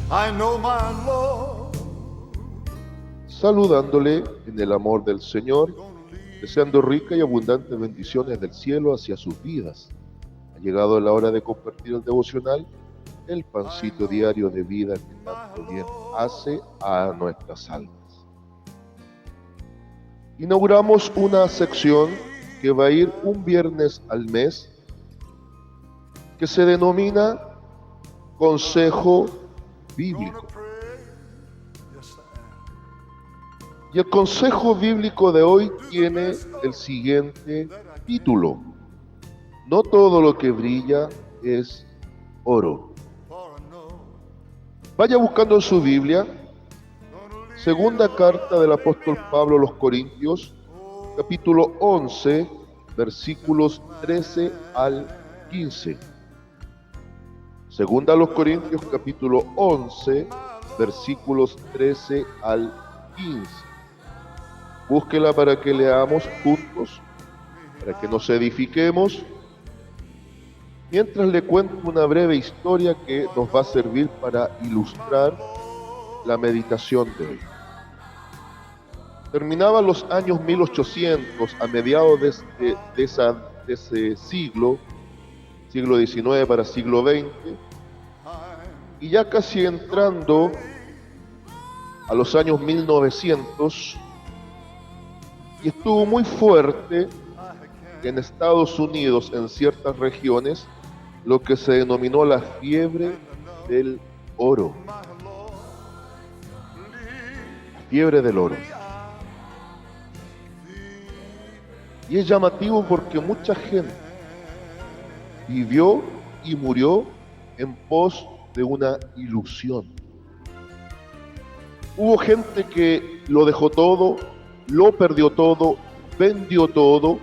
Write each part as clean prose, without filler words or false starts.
I know my Lord saludándole en el amor del Señor, gonna lead deseando ricas y abundantes bendiciones del cielo hacia sus vidas. Ha llegado la hora de compartir el devocional, el I pancito know diario de vida que my tanto bien hace Lord a nuestras almas. Inauguramos una sección que va a ir un viernes al mes, que se denomina Consejo gonna Bíblico. pray. Yes, I am. Y el consejo bíblico de hoy To the tiene best el of siguiente that I título: can. No todo lo que brilla es oro. For I know Vaya buscando en su Biblia, gonna lead segunda carta del lead me apóstol Pablo a los Corintios, capítulo 11, versículos 13 al 15. Segunda a los Corintios, capítulo 11, versículos 13 al 15. Búsquela para que leamos juntos, para que nos edifiquemos, mientras le cuento una breve historia que nos va a servir para ilustrar la meditación de hoy. Terminaban los años 1800, a mediados de ese siglo XIX para siglo XX, y ya casi entrando a los años 1900, y estuvo muy fuerte en Estados Unidos, en ciertas regiones, lo que se denominó la fiebre del oro. La fiebre del oro. Y es llamativo porque mucha gente vivió y murió en pos de una ilusión. Hubo gente que lo dejó todo, lo perdió todo, vendió todo,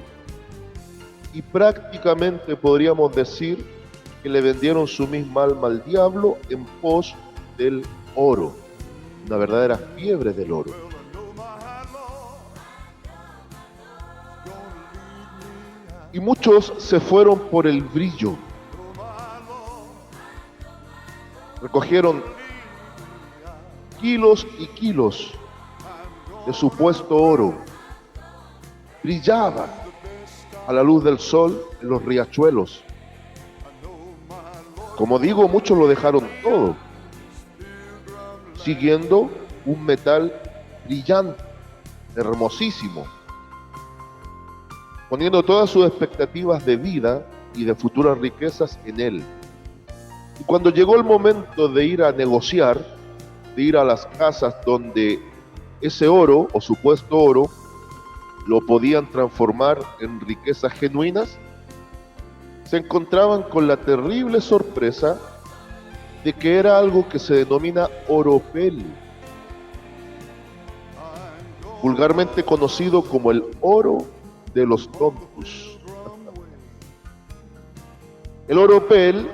y prácticamente podríamos decir que le vendieron su misma alma al diablo en pos del oro, una verdadera fiebre del oro. Y muchos se fueron por el brillo. Recogieron kilos y kilos de supuesto oro. Brillaba a la luz del sol en los riachuelos. Como digo, muchos lo dejaron todo, siguiendo un metal brillante, hermosísimo, poniendo todas sus expectativas de vida y de futuras riquezas en él. Y cuando llegó el momento de ir a negociar, de ir a las casas donde ese oro o supuesto oro lo podían transformar en riquezas genuinas, se encontraban con la terrible sorpresa de que era algo que se denomina oropel, vulgarmente conocido como el oro de los tontos. El oropel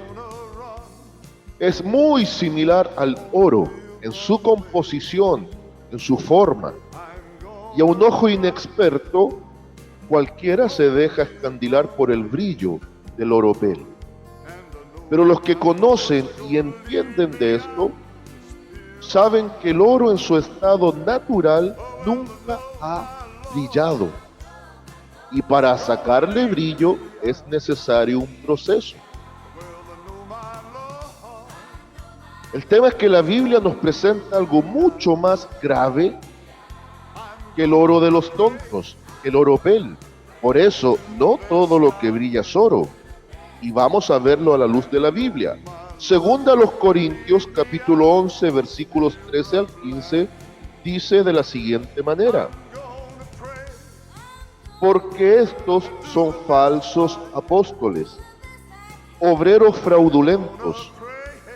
es muy similar al oro en su composición, en su forma, y a un ojo inexperto cualquiera se deja escandilar por el brillo del oropel. Pero los que conocen y entienden de esto saben que el oro en su estado natural nunca ha brillado, y para sacarle brillo es necesario un proceso. El tema es que la Biblia nos presenta algo mucho más grave que el oro de los tontos, el oropel. Por eso, no todo lo que brilla es oro. Y vamos a verlo a la luz de la Biblia. Segunda a los Corintios, capítulo 11, versículos 13 al 15, dice de la siguiente manera: porque estos son falsos apóstoles, obreros fraudulentos,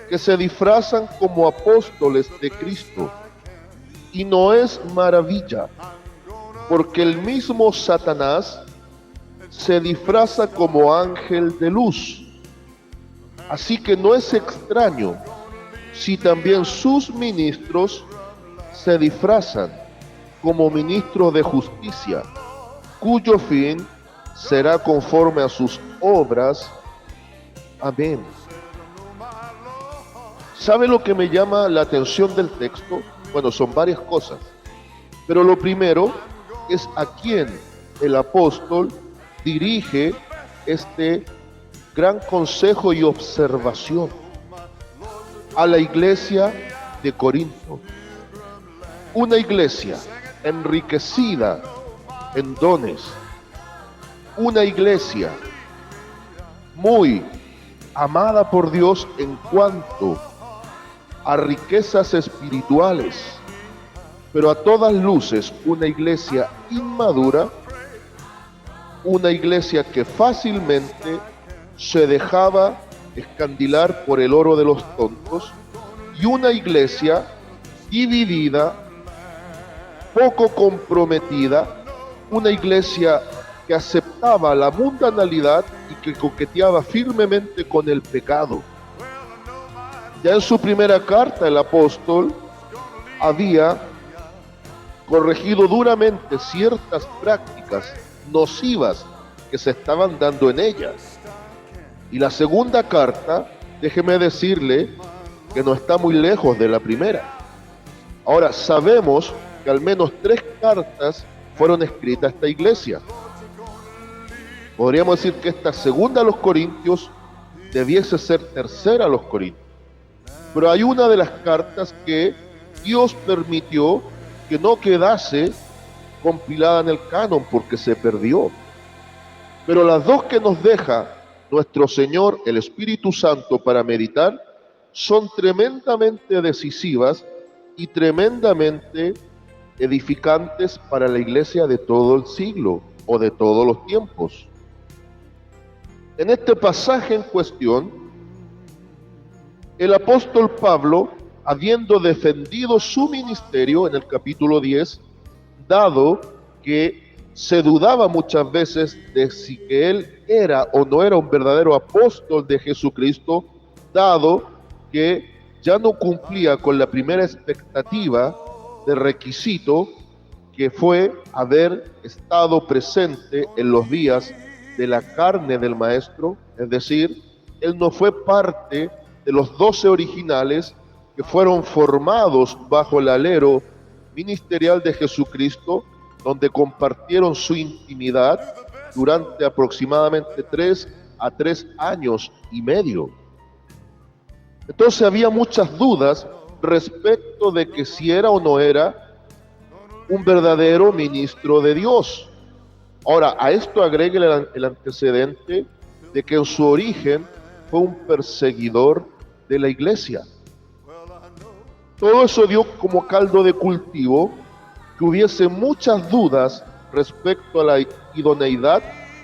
que se disfrazan como apóstoles de Cristo. Y no es maravilla, porque el mismo Satanás se disfraza como ángel de luz. Así que no es extraño si también sus ministros se disfrazan como ministros de justicia, cuyo fin será conforme a sus obras. Amén. ¿Sabe lo que me llama la atención del texto? Bueno, son varias cosas, pero lo primero es a quién el apóstol dirige este gran consejo y observación: a la iglesia de Corinto, una iglesia enriquecida en dones, una iglesia muy amada por Dios en cuanto a riquezas espirituales, pero a todas luces una iglesia inmadura, una iglesia que fácilmente se dejaba escandilar por el oro de los tontos, y una iglesia dividida, poco comprometida, una iglesia que aceptaba la mundanalidad y que coqueteaba firmemente con el pecado. Ya en su primera carta el apóstol había corregido duramente ciertas prácticas nocivas que se estaban dando en ellas. Y la segunda carta, déjeme decirle que no está muy lejos de la primera. Ahora, sabemos que al menos 3 cartas fueron escritas a esta iglesia. Podríamos decir que esta segunda a los Corintios debiese ser tercera a los Corintios. Pero hay una de las cartas que Dios permitió que no quedase compilada en el canon porque se perdió. Pero las 2 que nos deja nuestro Señor, el Espíritu Santo, para meditar, son tremendamente decisivas y tremendamente edificantes para la iglesia de todo el siglo o de todos los tiempos. En este pasaje en cuestión, el apóstol Pablo, habiendo defendido su ministerio en el capítulo 10, dado que se dudaba muchas veces de si que él era o no era un verdadero apóstol de Jesucristo, dado que ya no cumplía con la primera expectativa de requisito, que fue haber estado presente en los días de la carne del maestro, es decir, él no fue parte de los 12 originales que fueron formados bajo el alero ministerial de Jesucristo, donde compartieron su intimidad durante aproximadamente 3 a 3 años y medio. Entonces había muchas dudas respecto de que si era o no era un verdadero ministro de Dios. Ahora, a esto agregue el antecedente de que en su origen fue un perseguidor de la iglesia. Todo eso dio como caldo de cultivo que hubiese muchas dudas respecto a la idoneidad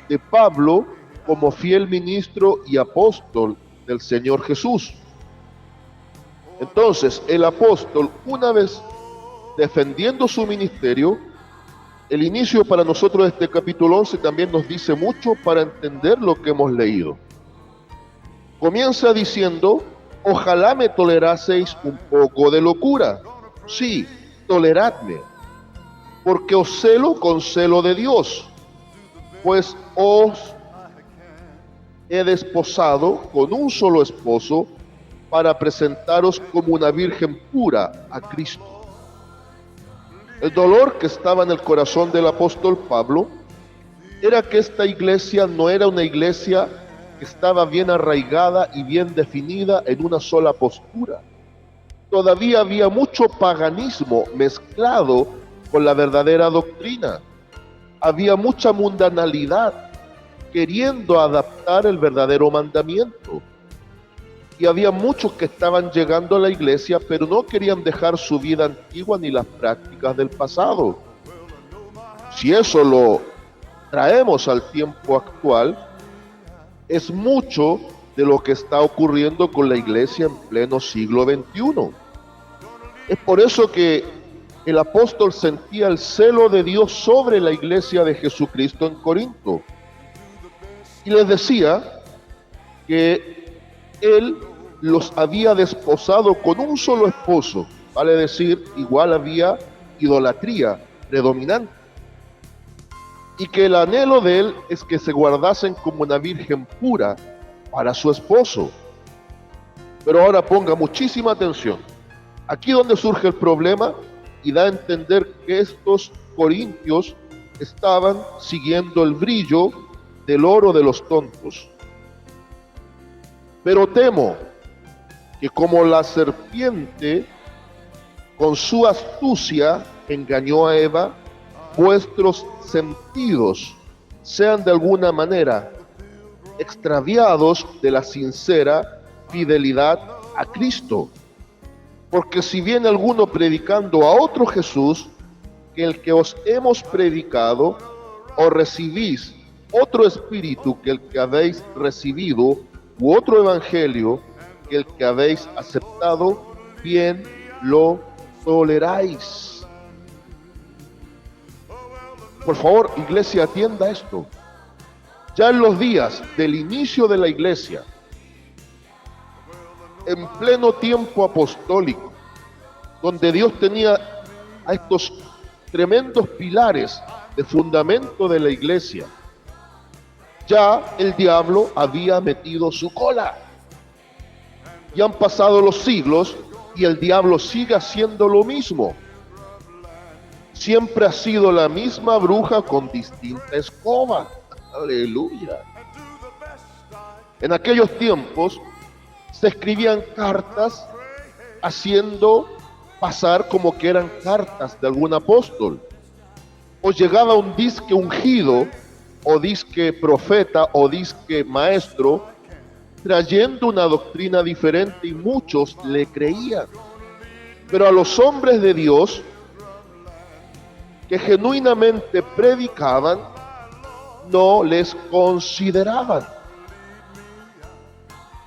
de Pablo como fiel ministro y apóstol del Señor Jesús. Entonces, el apóstol, una vez defendiendo su ministerio, el inicio para nosotros de este capítulo 11 también nos dice mucho para entender lo que hemos leído. Comienza diciendo: ojalá me toleraseis un poco de locura. Sí, toleradme, porque os celo con celo de Dios, pues os he desposado con un solo esposo para presentaros como una virgen pura a Cristo. El dolor que estaba en el corazón del apóstol Pablo era que esta iglesia no era una iglesia que estaba bien arraigada y bien definida en una sola postura. Todavía había mucho paganismo mezclado con la verdadera doctrina. Había mucha mundanalidad queriendo adaptar el verdadero mandamiento. Y había muchos que estaban llegando a la iglesia, pero no querían dejar su vida antigua ni las prácticas del pasado. Si eso lo traemos al tiempo actual, es mucho de lo que está ocurriendo con la iglesia en pleno siglo XXI. Es por eso que el apóstol sentía el celo de Dios sobre la iglesia de Jesucristo en Corinto. Y les decía que él los había desposado con un solo esposo, vale decir, igual había idolatría predominante, y que el anhelo de él es que se guardasen como una virgen pura para su esposo. Pero ahora ponga muchísima atención. Aquí donde surge el problema y da a entender que estos corintios estaban siguiendo el brillo del oro de los tontos. Pero temo que como la serpiente con su astucia engañó a Eva, vuestros sentidos sean de alguna manera extraviados de la sincera fidelidad a Cristo. Porque si viene alguno predicando a otro Jesús que el que os hemos predicado, o recibís otro espíritu que el que habéis recibido, u otro evangelio que el que habéis aceptado, bien lo toleráis. Por favor, iglesia, atienda esto. Ya en los días del inicio de la iglesia, en pleno tiempo apostólico, donde Dios tenía a estos tremendos pilares de fundamento de la iglesia, ya el diablo había metido su cola. Y han pasado los siglos y el diablo sigue haciendo lo mismo. Siempre ha sido la misma bruja con distinta escoba. Aleluya. En aquellos tiempos se escribían cartas haciendo pasar como que eran cartas de algún apóstol. O llegaba un disque ungido, o disque profeta, o disque maestro, trayendo una doctrina diferente y muchos le creían. Pero a los hombres de Dios que genuinamente predicaban, no les consideraban.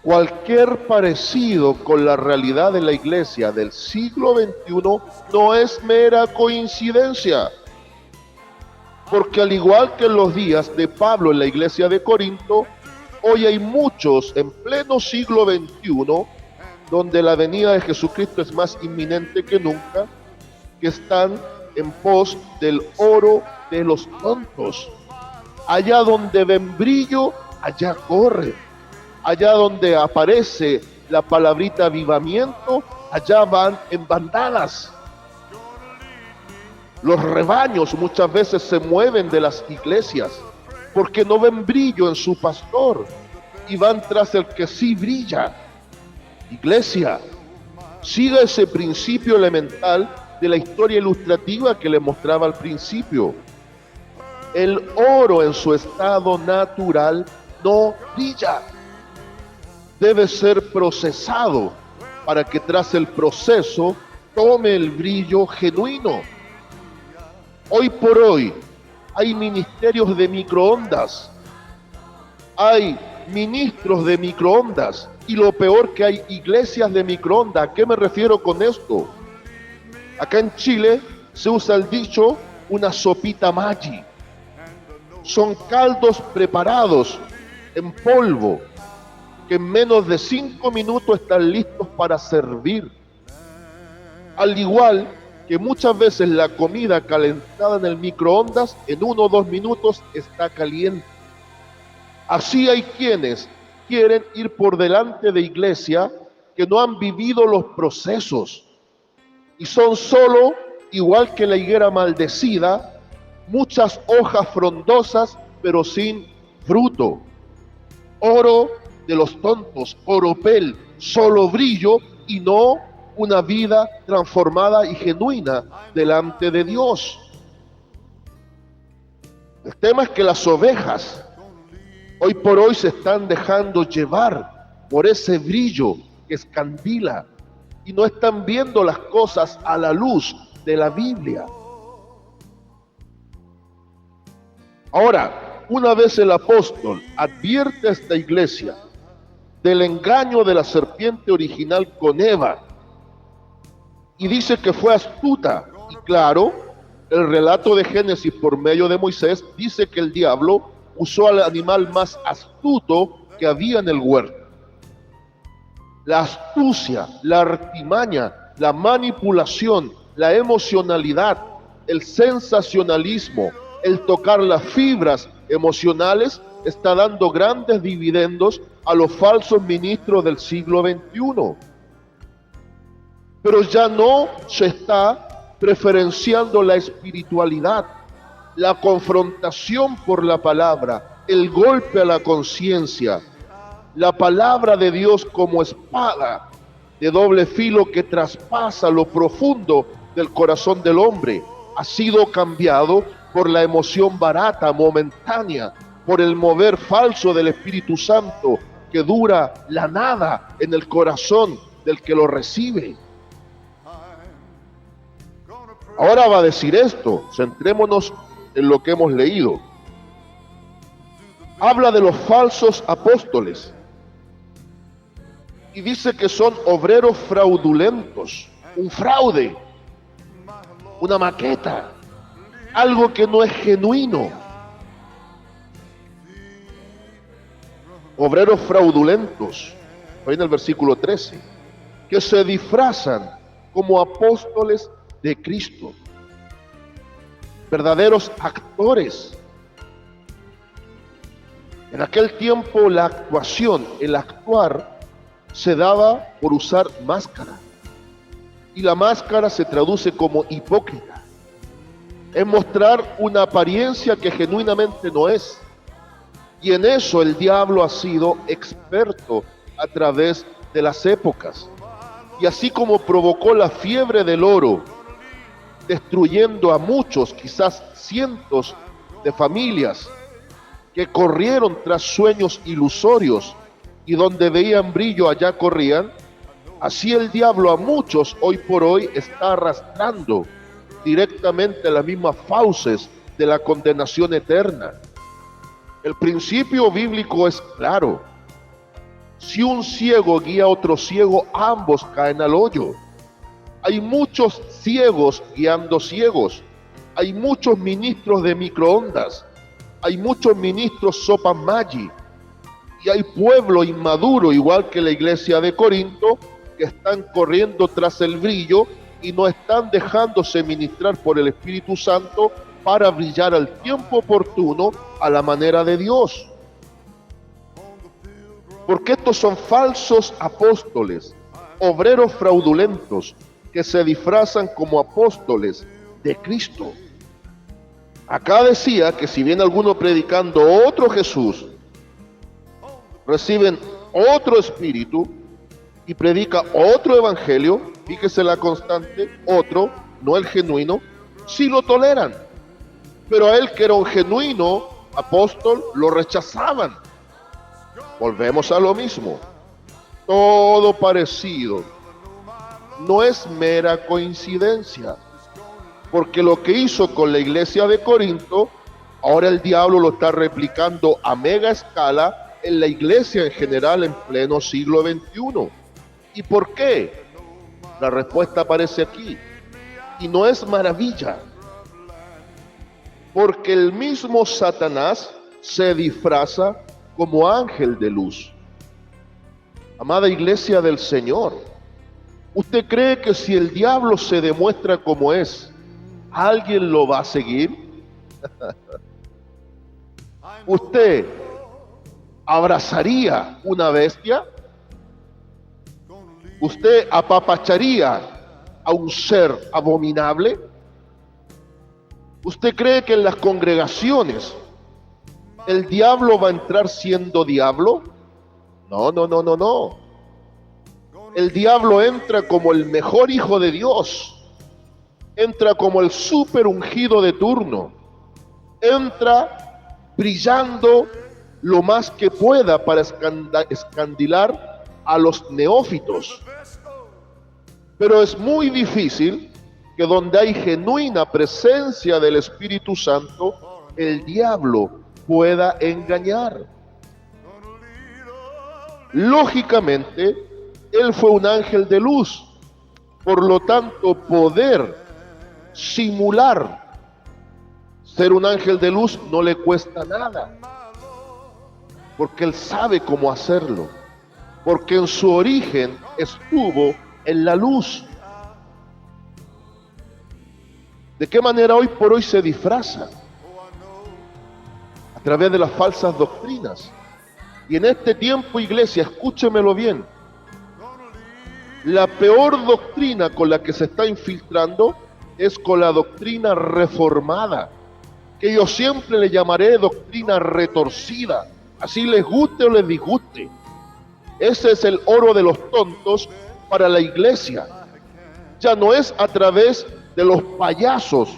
Cualquier parecido con la realidad de la iglesia del siglo XXI no es mera coincidencia, porque al igual que en los días de Pablo en la iglesia de Corinto, hoy hay muchos en pleno siglo XXI, donde la venida de Jesucristo es más inminente que nunca, que están en pos del oro de los tontos. Allá donde ven brillo, allá corren. Allá donde aparece la palabrita avivamiento, allá van en bandadas. Los rebaños muchas veces se mueven de las iglesias porque no ven brillo en su pastor y van tras el que sí brilla. Iglesia, siga ese principio elemental de la historia ilustrativa que le mostraba al principio. El oro en su estado natural no brilla. Debe ser procesado para que tras el proceso tome el brillo genuino. Hoy por hoy hay ministerios de microondas, hay ministros de microondas y lo peor que hay iglesias de microondas. ¿A qué me refiero con esto? Acá en Chile se usa el dicho una sopita Maggi. Son caldos preparados en polvo que en menos de 5 minutos están listos para servir. Al igual que muchas veces la comida calentada en el microondas en 1 o 2 minutos está caliente. Así hay quienes quieren ir por delante de iglesia que no han vivido los procesos y son solo, igual que la higuera maldecida, muchas hojas frondosas pero sin fruto. Oro de los tontos, oropel, solo brillo y no una vida transformada y genuina delante de Dios. El tema es que las ovejas hoy por hoy se están dejando llevar por ese brillo que escandila y no están viendo las cosas a la luz de la Biblia. Ahora, una vez el apóstol advierte a esta iglesia del engaño de la serpiente original con Eva y dice que fue astuta, y claro, el relato de Génesis por medio de Moisés dice que el diablo usó al animal más astuto que había en el huerto. La astucia, la artimaña, la manipulación, la emocionalidad, el sensacionalismo, el tocar las fibras emocionales está dando grandes dividendos a los falsos ministros del siglo XXI. Pero ya no se está preferenciando la espiritualidad, la confrontación por la palabra, el golpe a la conciencia, la palabra de Dios como espada de doble filo que traspasa lo profundo del corazón del hombre. Ha sido cambiado por la emoción barata, momentánea, por el mover falso del Espíritu Santo que dura la nada en el corazón del que lo recibe. Ahora va a decir esto, centrémonos en lo que hemos leído. Habla de los falsos apóstoles y dice que son obreros fraudulentos, un fraude, una maqueta, algo que no es genuino. Obreros fraudulentos, ahí en el versículo 13, que se disfrazan como apóstoles de Cristo, verdaderos actores. En aquel tiempo la actuación, el actuar, se daba por usar máscara. Y la máscara se traduce como hipócrita. Es mostrar una apariencia que genuinamente no es. Y en eso el diablo ha sido experto a través de las épocas. Y así como provocó la fiebre del oro, destruyendo a muchos, quizás cientos de familias que corrieron tras sueños ilusorios y donde veían brillo allá corrían, así el diablo a muchos hoy por hoy está arrastrando directamente a las mismas fauces de la condenación eterna. El principio bíblico es claro. Si un ciego guía a otro ciego, ambos caen al hoyo. Hay muchos ciegos guiando ciegos. Hay muchos ministros de microondas. Hay muchos ministros sopa Maggi. Y hay pueblo inmaduro, igual que la iglesia de Corinto, que están corriendo tras el brillo y no están dejándose ministrar por el Espíritu Santo para brillar al tiempo oportuno a la manera de Dios. Porque estos son falsos apóstoles, obreros fraudulentos, que se disfrazan como apóstoles de Cristo. Acá decía que si viene alguno predicando otro Jesús, reciben otro espíritu y predica otro evangelio, fíjese la constante, otro, no el genuino, sí lo toleran. Pero a él que era un genuino apóstol, lo rechazaban. Volvemos a lo mismo. Todo parecido no es mera coincidencia, porque lo que hizo con la iglesia de Corinto, ahora el diablo lo está replicando a mega escala en la iglesia en general en pleno siglo XXI. ¿Y por qué? La respuesta aparece aquí. Y no es maravilla, porque el mismo Satanás se disfraza como ángel de luz. Amada iglesia del Señor, ¿usted cree que si el diablo se demuestra como es, alguien lo va a seguir? ¿Usted abrazaría una bestia? ¿Usted apapacharía a un ser abominable? ¿Usted cree que en las congregaciones el diablo va a entrar siendo diablo? No. El diablo entra como el mejor hijo de Dios. Entra como el súper ungido de turno. Entra brillando lo más que pueda para escandilar a los neófitos. Pero es muy difícil que donde hay genuina presencia del Espíritu Santo, el diablo pueda engañar. Lógicamente, él fue un ángel de luz, por lo tanto, poder simular ser un ángel de luz no le cuesta nada, porque él sabe cómo hacerlo, porque en su origen estuvo en la luz. ¿De qué manera hoy por hoy se disfraza? A través de las falsas doctrinas. Y en este tiempo, iglesia, escúchemelo bien, la peor doctrina con la que se está infiltrando es con la doctrina reformada, que yo siempre le llamaré doctrina retorcida, así les guste o les disguste. Ese es el oro de los tontos para la iglesia. Ya no es a través de los payasos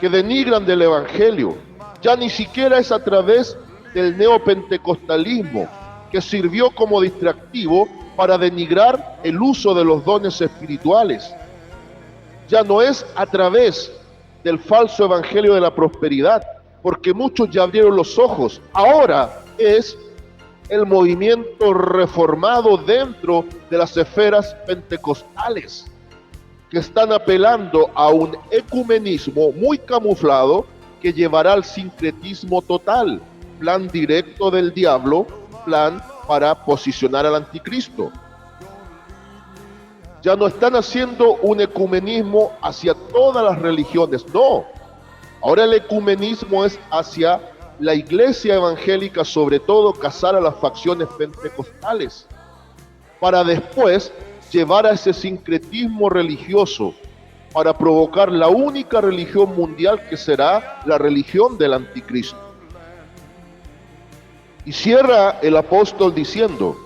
que denigran del evangelio, ya ni siquiera es a través del neopentecostalismo, que sirvió como distractivo para denigrar el uso de los dones espirituales. Ya no es a través del falso evangelio de la prosperidad, porque muchos ya abrieron los ojos. Ahora es el movimiento reformado dentro de las esferas pentecostales, que están apelando a un ecumenismo muy camuflado que llevará al sincretismo total, plan directo del diablo, plan para posicionar al anticristo. Ya no están haciendo un ecumenismo hacia todas las religiones, no. Ahora el ecumenismo es hacia la iglesia evangélica, sobre todo cazar a las facciones pentecostales, para después llevar a ese sincretismo religioso, para provocar la única religión mundial que será la religión del anticristo. Y cierra el apóstol diciendo: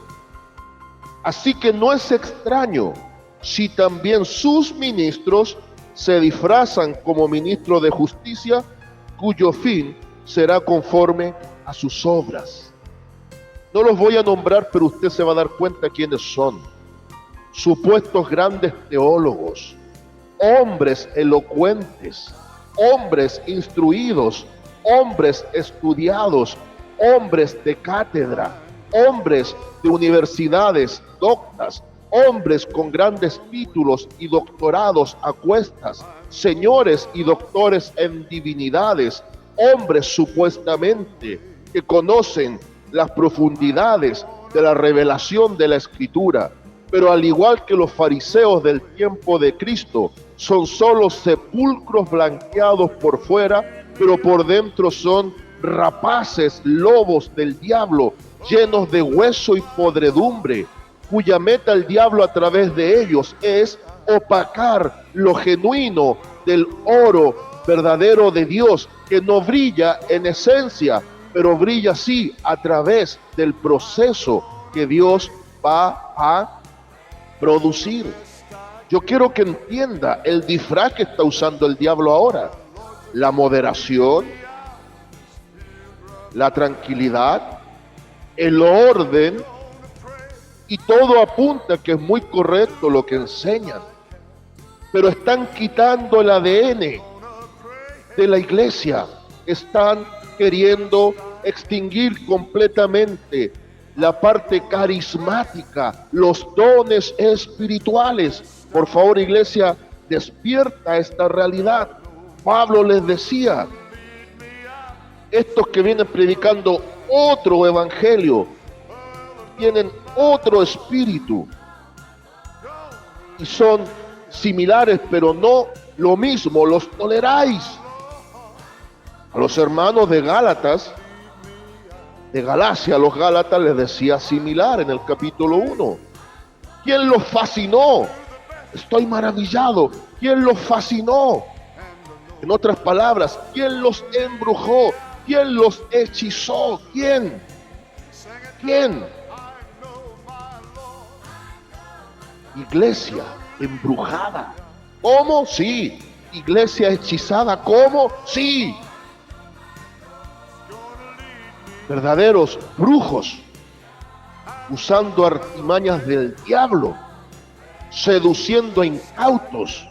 así que no es extraño si también sus ministros se disfrazan como ministros de justicia, cuyo fin será conforme a sus obras. No los voy a nombrar, pero usted se va a dar cuenta quiénes son. Supuestos grandes teólogos, hombres elocuentes, hombres instruidos, hombres estudiados, hombres de cátedra, hombres de universidades doctas, hombres con grandes títulos y doctorados a cuestas, señores y doctores en divinidades, hombres supuestamente que conocen las profundidades de la revelación de la Escritura, pero al igual que los fariseos del tiempo de Cristo, son solo sepulcros blanqueados por fuera, pero por dentro son rapaces, lobos del diablo, llenos de hueso y podredumbre, cuya meta el diablo a través de ellos es opacar lo genuino del oro verdadero de Dios, que no brilla en esencia, pero brilla sí a través del proceso que Dios va a producir. Yo quiero que entienda el disfraz que está usando el diablo ahora: la moderación, la tranquilidad, el orden, y todo apunta que es muy correcto lo que enseñan, pero están quitando el ADN de la iglesia, están queriendo extinguir completamente la parte carismática, los dones espirituales. Por favor, iglesia, despierta esta realidad. Pablo les decía: estos que vienen predicando otro evangelio, tienen otro espíritu y son similares pero no lo mismo, los toleráis. A los hermanos de Gálatas, de Galacia, a los Gálatas les decía similar en el capítulo 1. ¿Quién los fascinó? Estoy maravillado. ¿Quién los fascinó? En otras palabras, ¿quién los embrujó? ¿Quién los hechizó? ¿Quién? ¿Quién? Iglesia embrujada. ¿Cómo? Sí. Iglesia hechizada. ¿Cómo? Sí. Verdaderos brujos, usando artimañas del diablo, seduciendo a incautos,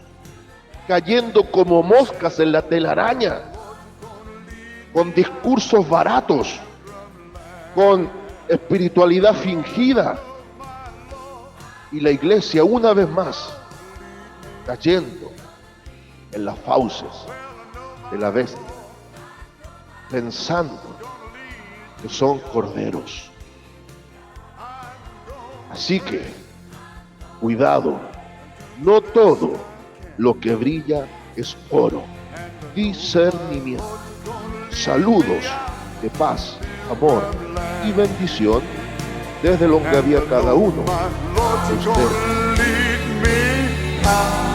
cayendo como moscas en la telaraña, con discursos baratos, con espiritualidad fingida, y la iglesia una vez más cayendo en las fauces de la bestia, pensando que son corderos. Así que cuidado, no todo lo que brilla es oro. Discernimiento. Saludos de paz amor y bendición desde donde había cada uno de ustedes. Lead me out.